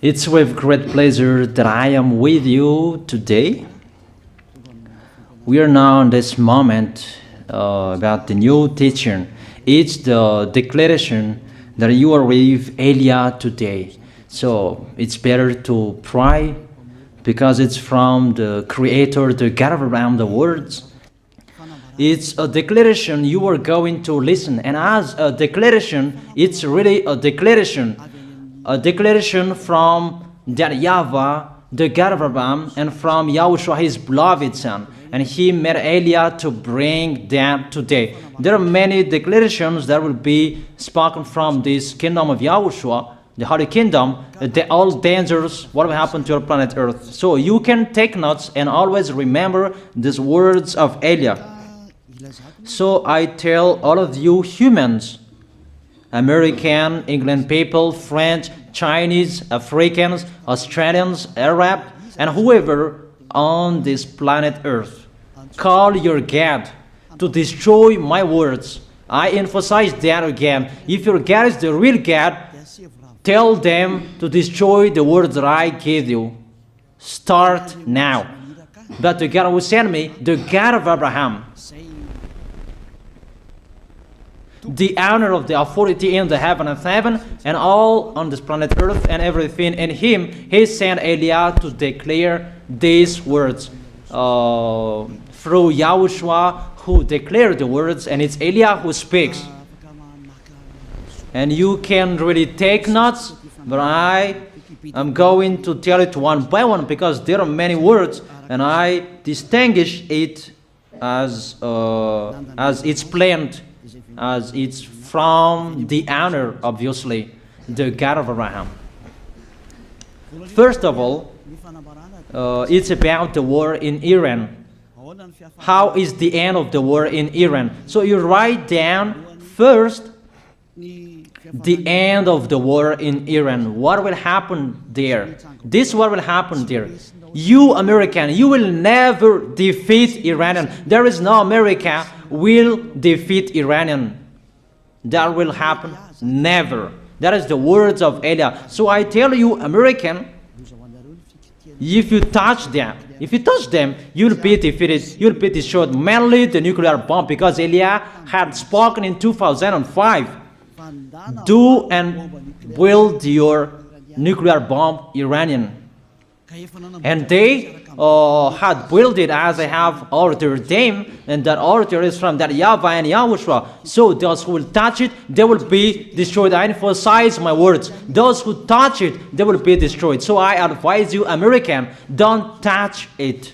It's with great pleasure that I am with you today. We are now in this moment about the new teaching. It's the declaration that you are with Elia today. So it's better to pray because it's from the Creator, the God of around the words. It's a declaration you are going to listen, and as a declaration, it's really a declaration from that YAHVAH, the God of Abraham, and from YAHOSHUAH, his beloved son. And he made Elia to bring them today. There are many declarations that will be spoken from this kingdom of YAHOSHUAH, the Holy Kingdom, all dangers, what will happen to your planet Earth. So you can take notes and always remember these words of Elia. So I tell all of you humans, American, England people, French, Chinese, Africans, Australians, Arab, and whoever on this planet Earth, call your God to destroy my words. I emphasize that again. If your God is the real God, tell them to destroy the words that I give you. Start now. But the God who sent me, the God of Abraham, the honor of the authority in the heaven and heaven, and all on this planet Earth and everything in him, he sent Elia to declare these words through YAHOSHUAH, who declared the words, and it's Elia who speaks. And you can really take notes, but I am going to tell it one by one because there are many words, and I distinguish it as it's planned, as it's from the honor, obviously, the God of Abraham. First of all, it's about the war in Iran. How is the end of the war in Iran? So you write down first the end of the war in Iran. What will happen there? This what will happen there. You American, you will never defeat Iranian. There is no America will defeat Iranian. That will happen never. That is the words of Elia. So I tell you, American, if you touch them, you'll be defeated, you'll be destroyed. Mainly the nuclear bomb, because Elia had spoken in 2005. Do and build your nuclear bomb, Iranian. And they had built it as I have ordered them, and that order is from that YAHVAH and YAHOSHUAH. So those who will touch it, they will be destroyed. I emphasize my words. Those who touch it, they will be destroyed. So I advise you, American, don't touch it.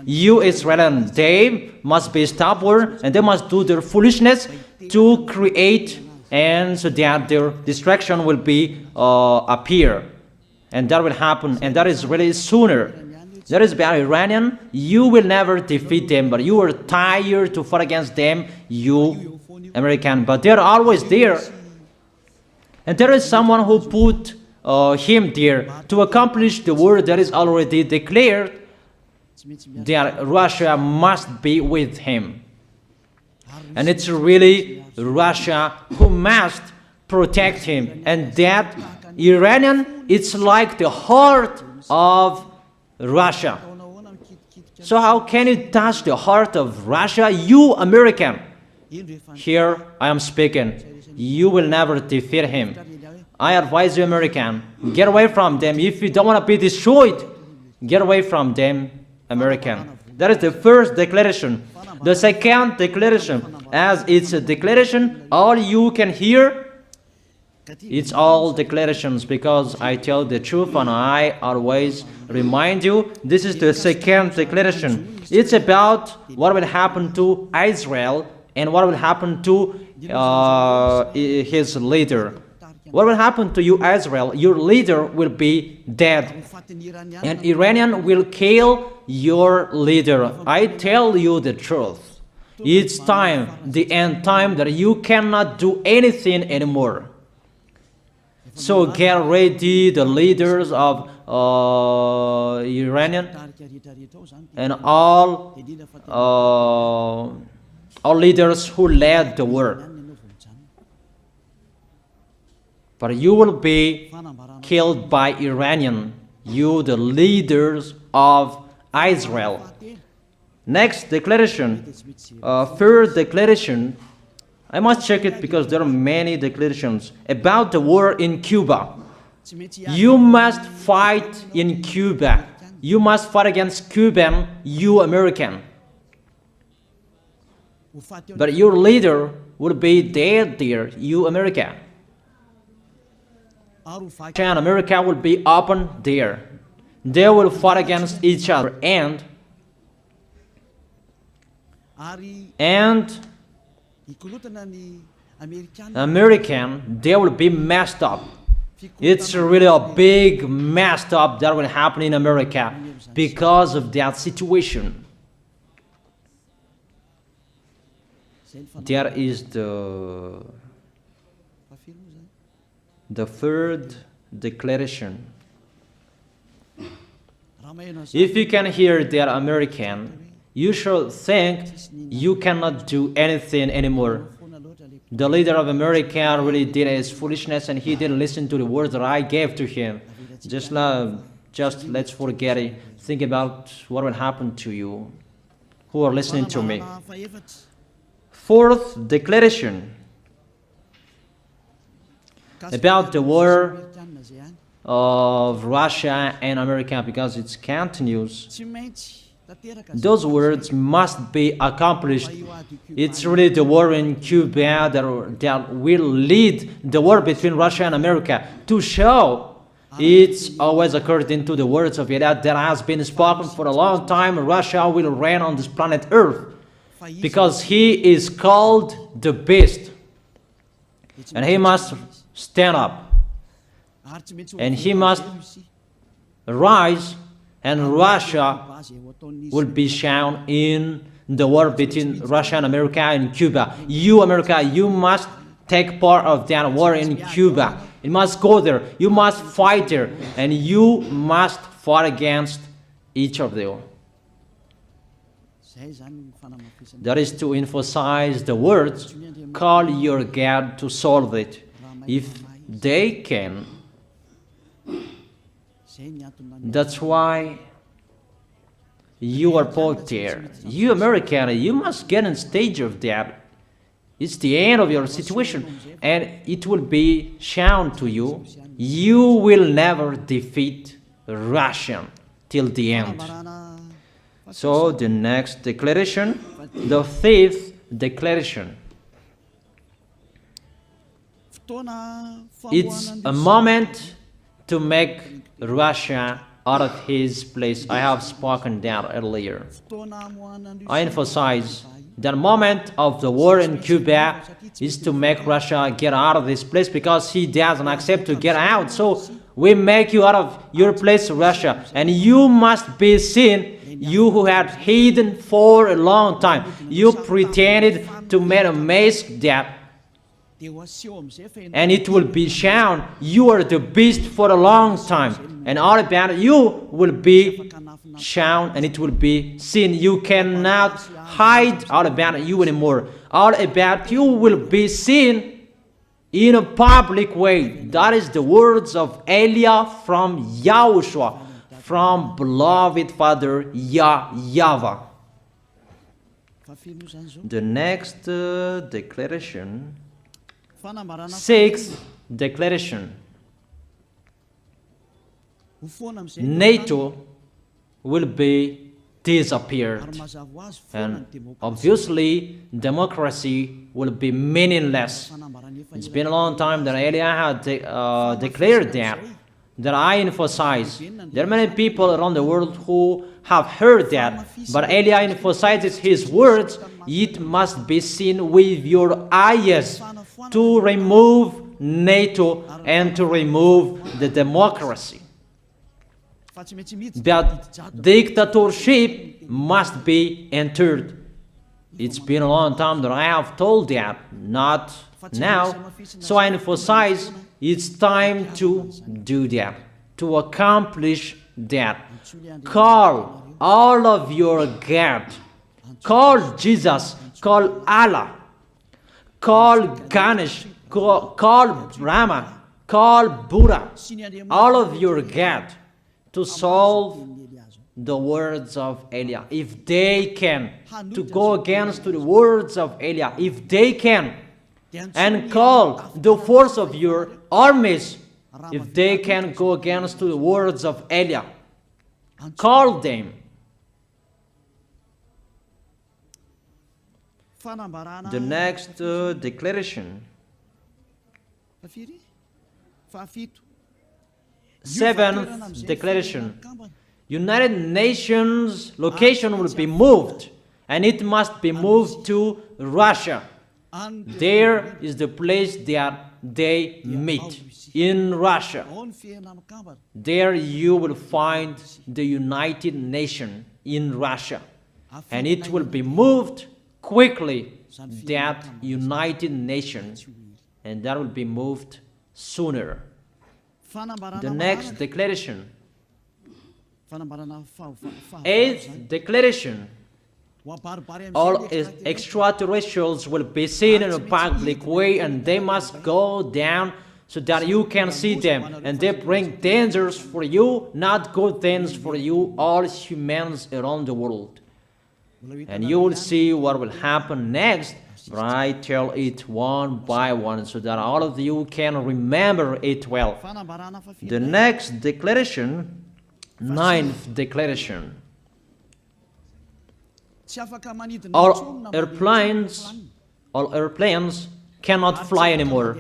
You Israelis, they must be stubborn, and they must do their foolishness to create, and so that their destruction will be appear. And that will happen, and that is really sooner. That is about Iranian. You will never defeat them, but you are tired to fight against them, you American. But they're always there. And there is someone who put him there to accomplish the word that is already declared, that Russia must be with him. And it's really Russia who must protect him. And that Iranian, it's like the heart of Russia. So how can you touch the heart of Russia? You American. Here I am speaking. You will never defeat him. I advise you, American, get away from them. If you don't want to be destroyed, get away from them, American. That is the first declaration. The second declaration, as it's a declaration, all you can hear, it's all declarations, because I tell the truth and I always remind you, this is the second declaration. It's about what will happen to Israel and what will happen to his leader. What will happen to you, Israel? Your leader will be dead, and Iranian will kill your leader. I tell you the truth. It's time, the end time, that you cannot do anything anymore. So get ready, the leaders of Iranian and all leaders who led the war. but you will be killed by Iranian, you the leaders of Israel. Next declaration, third declaration, I must check it because there are many declarations about the war in Cuba. You must fight in Cuba. You must fight against Cuban, you American. But your leader will be dead there, you America. And America will be open there. They will fight against each other, and American, they will be messed up. It's really a big messed up that will happen in America because of that situation. There is the third declaration. If you can hear that American, you should think you cannot do anything anymore. The leader of America really did his foolishness, and he didn't listen to the words that I gave to him. Just let's forget it. Think about what will happen to you who are listening to me. Fourth declaration about the war of Russia and America, because it continues. Those words must be accomplished. It's really the war in Cuba that will lead the war between Russia and America, to show it's always according to the words of YAH that has been spoken for a long time. Russia will reign on this planet Earth because he is called the beast, and he must stand up, and he must rise, and Russia will be shown in the war between Russia and America and Cuba. You, America, you must take part of that war in Cuba. You must go there. You must fight there. And you must fight against each of them. That is to emphasize the words, call your God to solve it. If they can, that's why you are put there. You American, you must get in stage of that. It's the end of your situation, and it will be shown to you. You will never defeat Russia till the end. So the next declaration, the fifth declaration. It's a moment to make Russia out of his place. I have spoken that earlier. I emphasize the moment of the war in Cuba is to make Russia get out of this place, because he doesn't accept to get out. So we make you out of your place, Russia, and you must be seen, you who had hidden for a long time. You pretended to make a mask that, and it will be shown you are the beast for a long time, and all about you will be shown, and it will be seen. You cannot hide all about you anymore. All about you will be seen in a public way. That is the words of Elia from YAHOSHUAH, from beloved Father YAHVAH. The next declaration, sixth declaration. NATO will be disappeared, and obviously democracy will be meaningless. It's been a long time that Elia had declared that I emphasize. There are many people around the world who have heard that, but Elia emphasizes his words. It must be seen with your eyes to remove NATO and to remove the democracy. That dictatorship must be entered. It's been a long time that I have told that, not now. So I emphasize it's time to do that, to accomplish that. Call all of your God. Call Jesus. Call Allah. Call Ganesh. Call Brahma. Call Buddha, all of your God, to solve the words of Eliah. If they can, to go against the words of Eliah, if they can, and call the force of your armies, if they can go against the words of Eliah, call them. The next declaration. Seventh declaration. United Nations location will be moved, and it must be moved to Russia. There is the place that they meet, in Russia. There you will find the United Nations in Russia, and it will be moved quickly, that United Nations, and that will be moved sooner. The next declaration. Eighth declaration. All extraterrestrials will be seen in a public way, and they must go down so that you can see them, and they bring dangers for you, not good things for you, all humans around the world. And you will see what will happen next, but I tell it one by one so that all of you can remember it well. The next declaration, ninth declaration. All airplanes cannot fly anymore,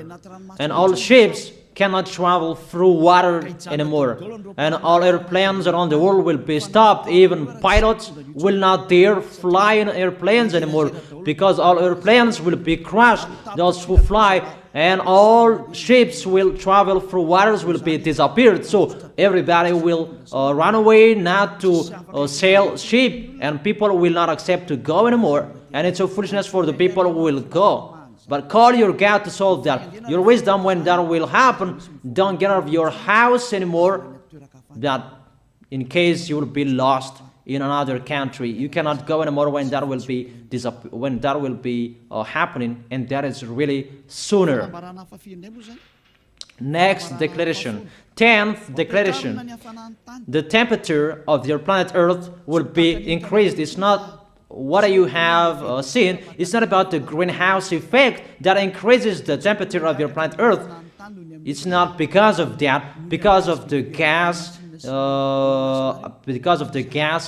and all ships cannot travel through water anymore, and all airplanes around the world will be stopped. Even pilots will not dare fly in airplanes anymore, because all airplanes will be crushed, those who fly, and all ships will travel through waters will be disappeared. So everybody will run away not to sail ship, and people will not accept to go anymore, and it's a foolishness for the people who will go. But call your God to solve that. Your wisdom when that will happen. Don't get out of your house anymore, that in case you will be lost in another country. You cannot go anymore when that will be happening, and that is really sooner. Next declaration. 10th declaration. The temperature of your planet Earth will be increased. It's not what you have seen. It's not about the greenhouse effect that increases the temperature of your planet Earth. It's not because of that, because of the gas,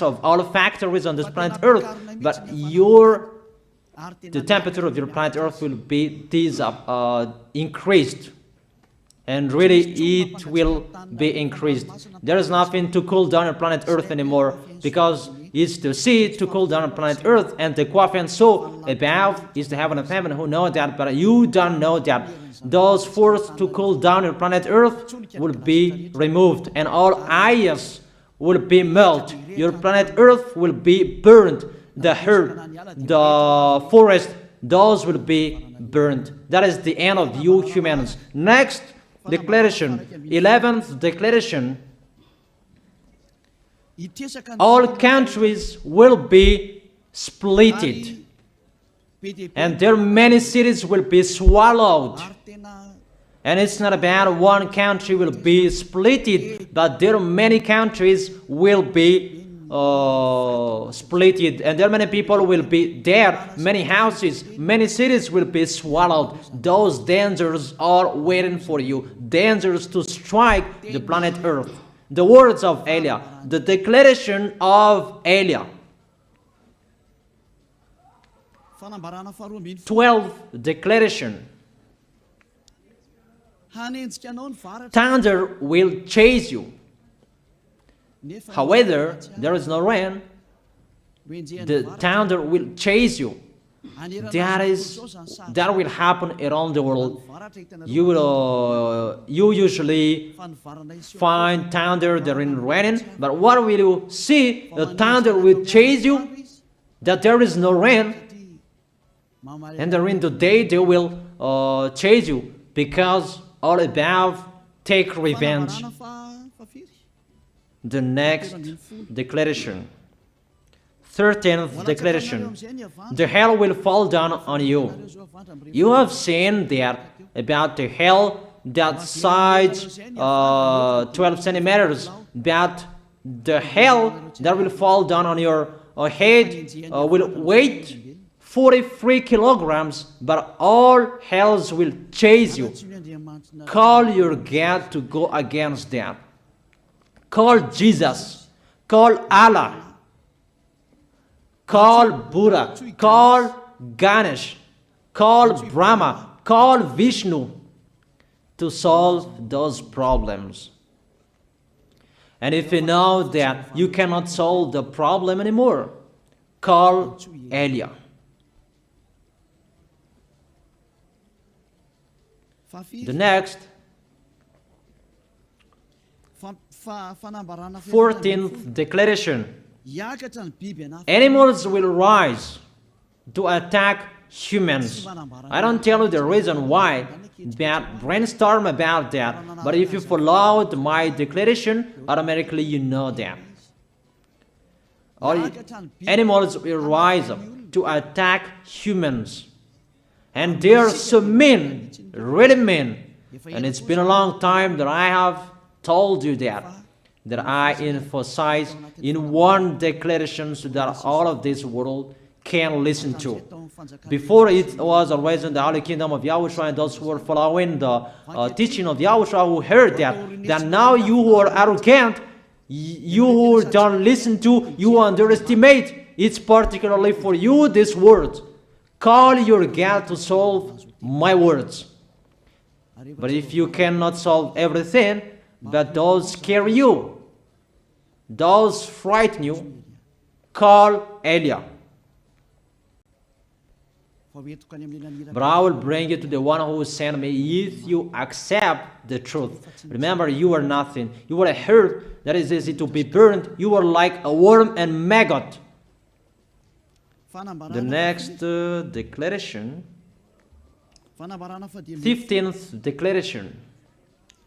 of all factories on this planet Earth. But the temperature of your planet Earth will be increased, and really it will be increased. There is nothing to cool down your planet Earth anymore, because it's the sea to cool down planet Earth, and the Quaff and so above is the heaven of heaven, who know that, but you don't know that. Those forces to cool down your planet Earth will be removed, and all ice will be melted. Your planet Earth will be burned. The earth, the forest, those will be burned. That is the end of you humans. Next declaration, 11th declaration. All countries will be splitted, and their many cities will be swallowed. And it's not about one country will be splitted, but there are many countries will be splitted, and there are many people will be there, many houses, many cities will be swallowed. Those dangers are waiting for you, dangers to strike the planet Earth. The words of Eliah, the declaration of Eliah. 12th declaration. Thunder will chase you. However, there is no rain. The thunder will chase you. That will happen around the world. You usually find thunder during raining, but what will you see? The thunder will chase you, that there is no rain, and during the day they will chase you, because all above take revenge. The next declaration. 13th declaration. The hell will fall down on you. You have seen that about the hell that size 12 centimeters, but the hail that will fall down on your head will weigh 43 kilograms, but all hells will chase you. Call your God to go against that. Call Jesus. Call Allah. Call Buddha. Call Ganesh. Call Brahma. Call Vishnu to solve those problems. And if you know that you cannot solve the problem anymore, call YAH. The next, 14th declaration. Animals will rise to attack humans. I don't tell you the reason why, but brainstorm about that. But if you followed my declaration, automatically you know that. All animals will rise up to attack humans. And they are so mean, really mean. And it's been a long time that I have told you that I emphasize in one declaration so that all of this world can listen to. Before it was always in the Holy Kingdom of YAHOSHUAH, and those who were following the teaching of YAHOSHUAH who heard that now you who are arrogant, you who don't listen to, you underestimate. It's particularly for you, this word. Call your God to solve my words. But if you cannot solve everything, but those scare you, those frighten you, call YAH. But I will bring you to the one who sent me if you accept the truth. Remember, you are nothing. You are a herb that is easy to be burned. You are like a worm and maggot. The next declaration, 15th declaration.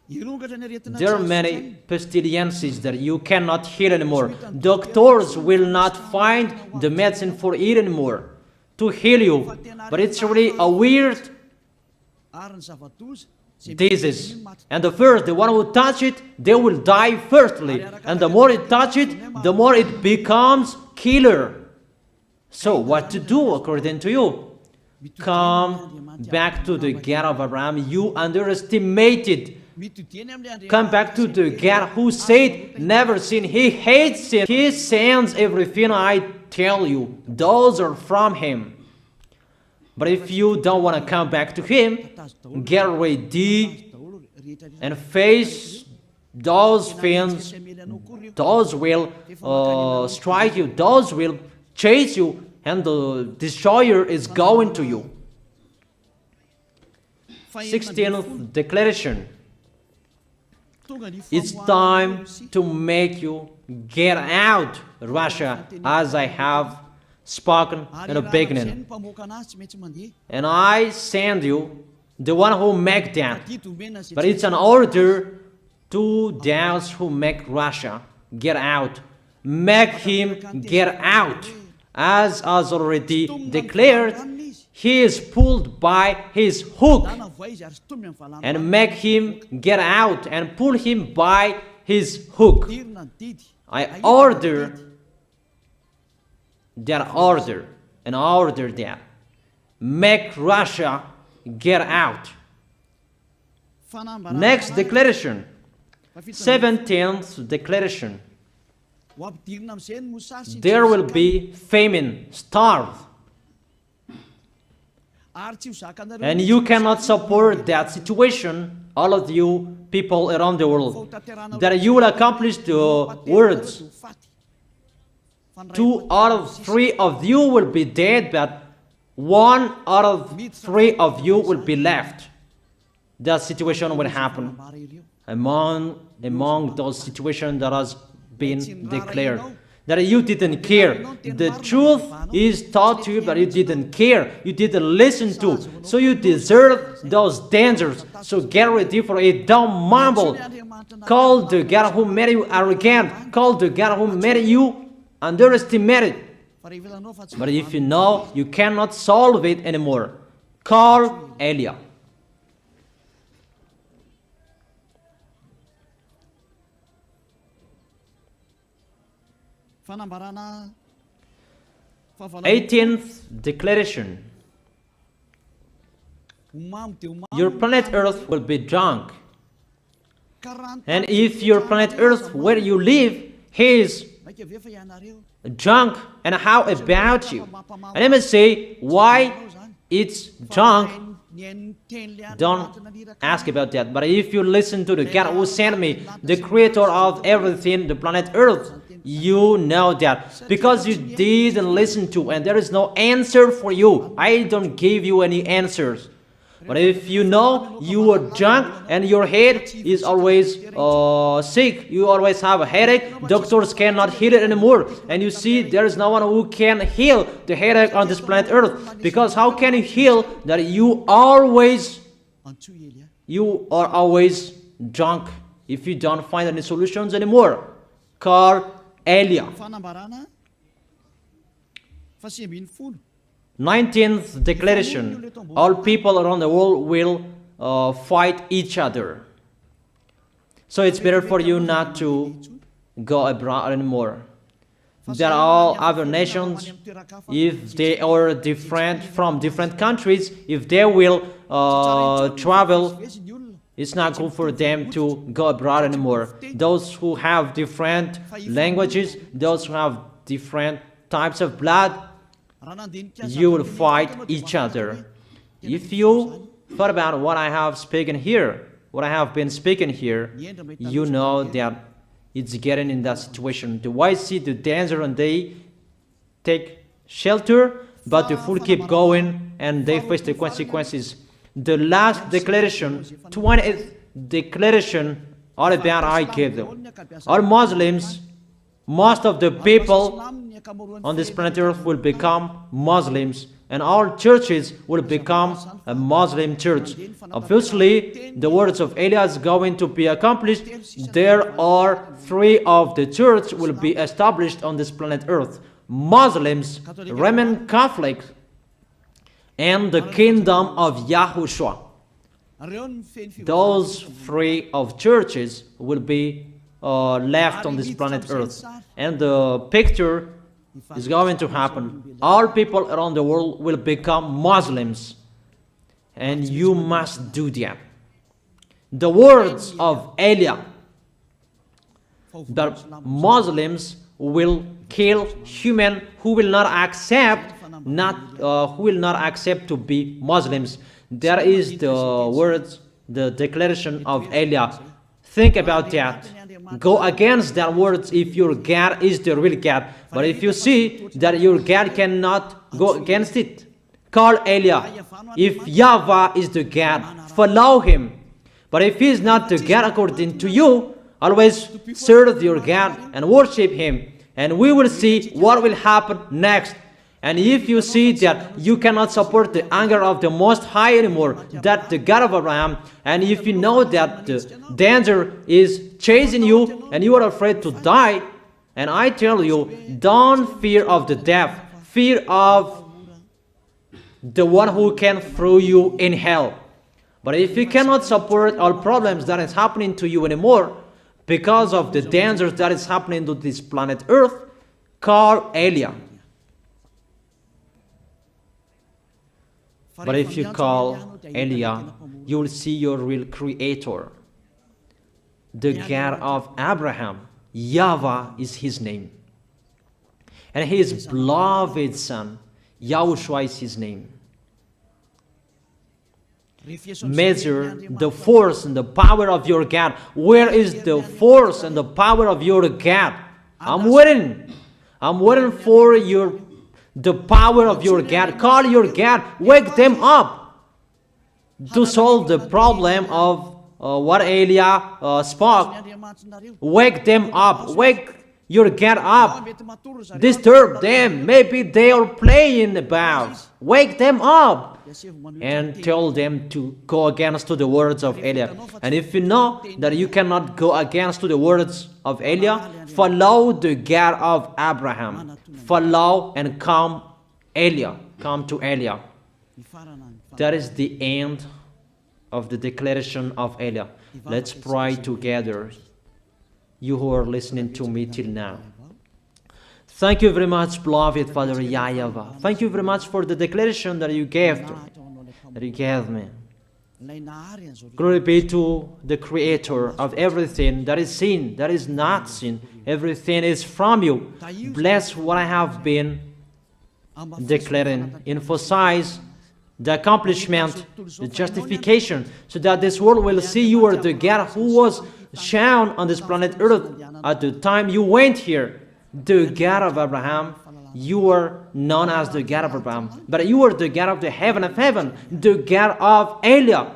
There are many pestilences that you cannot heal anymore. Doctors will not find the medicine for it anymore to heal you. But it's really a weird disease. And the one who touch it, they will die firstly. And the more it touch it, the more it becomes killer. So what to do according to you? Come back to the God of Abraham. You underestimated. Come back to the God who said, never sin. He hates sin. He sends everything I tell you. Those are from Him. But if you don't want to come back to Him, get ready and face those things. Those will strike you. Those will chase you, and the destroyer is going to you. 16th declaration. It's time to make you get out Russia, as I have spoken in the beginning. And I send you the one who make that. But it's an order to those who make Russia get out. Make him get out. As already declared, he is pulled by his hook, and make him get out and pull him by his hook. I order that order, and order that. Make Russia get out. Next declaration, 17th declaration. There will be famine, starve. And you cannot support that situation, all of you people around the world, that you will accomplish the words. 2 out of 3 of you will be dead, but 1 out of 3 of you will be left. That situation will happen among those situations that has been declared. That you didn't care. The truth is taught to you, but you didn't care. You didn't listen to. So you deserve those dangers. So get ready for it. Don't mumble. Call the God who made you arrogant. Call the God who made you underestimated. But if you know you cannot solve it anymore, call YAH. 18th declaration. Your planet Earth will be drunk. And if your planet Earth where you live is drunk, and how about you? And let me say why it's drunk. Don't ask about that. But if you listen to the God who sent me, the creator of everything, the planet Earth, you know that. Because you didn't listen to, and there is no answer for you. I don't give you any answers. But if you know you are drunk and your head is always sick, you always have a headache, doctors cannot heal it anymore. And you see there is no one who can heal the headache on this planet Earth. Because how can you heal that you are always drunk if you don't find any solutions anymore? Call Elia. 19th declaration. All people around the world will fight each other. So it's better for you not to go abroad anymore. There are all other nations, if they are different from different countries, if they will travel, it's not good for them to go abroad anymore. Those who have different languages, those who have different types of blood, you will fight each other. If you thought about what I have spoken here, what I have been speaking here, you know that it's getting in that situation. The wise see the danger and they take shelter, but the fool keep going and they face the consequences. The last declaration, 20th declaration, all about I gave them. All Muslims, most of the people on this planet Earth will become Muslims, and all churches will become a Muslim church. Obviously, the words of Elia is going to be accomplished. There are 3 of the church will be established on this planet Earth: Muslims, Roman Catholics, and the kingdom of YAHOSHUAH. Those 3 of churches will be left on this planet Earth, and the picture is going to happen. All people around the world will become Muslims, and you must do that. The words of Elia, that Muslims will kill human who will not accept to be Muslims. That is the words, the declaration of Elia. Think about that. Go against that words if your God is the real God. But if you see that your God cannot go against it, call Elia. If YAHVAH is the God, follow him. But if he is not the God according to you, always serve your God and worship him. And we will see what will happen next. And if you see that you cannot support the anger of the Most High anymore, that the God of Abraham, and if you know that the danger is chasing you and you are afraid to die, and I tell you, don't fear of the death, fear of the one who can throw you in hell. But if you cannot support all problems that is happening to you anymore, because of the dangers that is happening to this planet Earth, call Elia. But if you call Elia, you will see your real creator, the God of Abraham. YAHVAH is his name. And his beloved son, YAHOSHUAH is his name. Measure the force and the power of your God. Where is the force and the power of your God? I'm waiting. I'm waiting for the power of your God. Call your God. Wake them up to solve the problem of what Elia spoke. Wake them up. Wake your God up. Disturb them. Maybe they are playing about. Wake them up and tell them to go against to the words of Elia. And if you know that you cannot go against to the words of Elia, follow the God of Abraham. Follow and come Elia. Come to Elia. That is the end of the declaration of Elia. Let's pray together, you who are listening to me till now. Thank you very much, beloved Father YAHVAH. Thank you very much for the declaration that you gave me. Glory be to the Creator of everything that is seen, that is not seen. Everything is from you. Bless what I have been declaring. Emphasize the accomplishment, the justification, so that this world will see you are the God who was shown on this planet Earth at the time you went here. The God of Abraham. You are known as the God of Abraham, but you are the God of the heaven of heaven, the God of Eliah.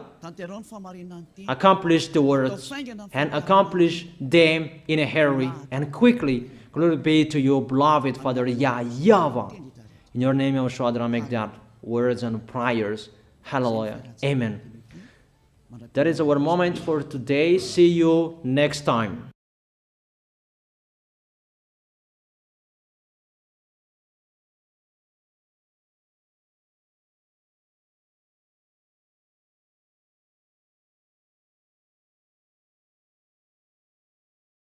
Accomplish the words and accomplish them in a hurry and quickly. Glory be to you, beloved Father YAHVAH. In your name, YAHOSHUAH, I make that words and prayers. Hallelujah. Amen. That is our moment for today. See you next time.